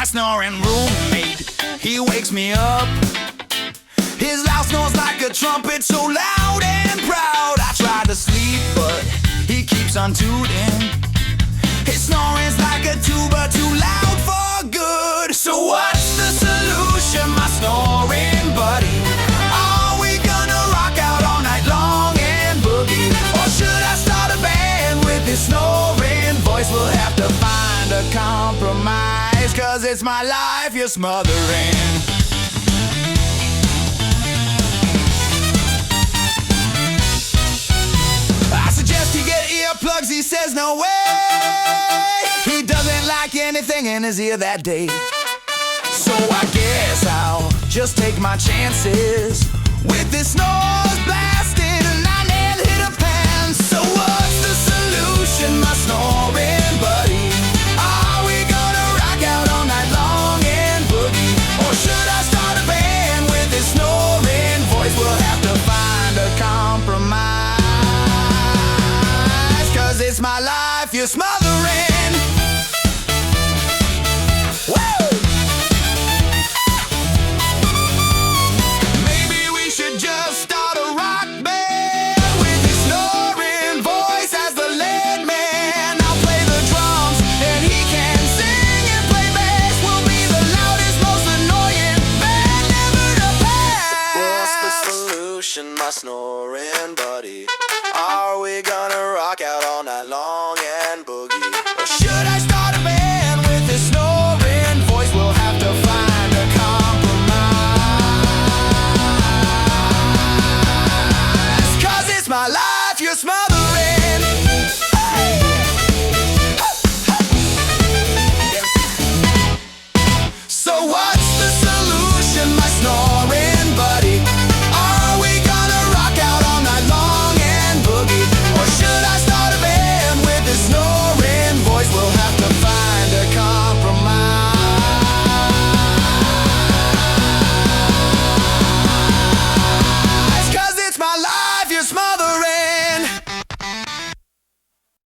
snoring roommate, he wakes me up. His loud snores like a trumpet, so loud and proud. I try to sleep, but he keeps on tooting. His snoring's like a tuba, too loud for good. So what's the solution, my snoring buddy? Are we gonna rock out all night long and boogie? Or should I start a band with this snoring voice? We'll have to find a compromise, 'cause it's my life you're smothering. I suggest you get earplugs, he says no way. He doesn't like anything in his ear that day. So I guess I'll just take my chances with this noise blasting and I nail hit a pan. So what's the solution, my snoring buddy? Are we gonna rock out all night long and boogie? Or should I start a band with this snoring voice? We'll have to find a compromise, 'cause it's my life you're smothering. Woo! Maybe we should just start a rock band with his snoring voice as the lead man. I'll play the drums and he can sing and play bass. We'll be the loudest, most annoying band ever to pass. What's the solution, my snoring buddy? Are we gonna rock out all night long and boogie? Or should I start a band with this snoring voice? We'll have to find a compromise, 'cause it's my life you're smothering.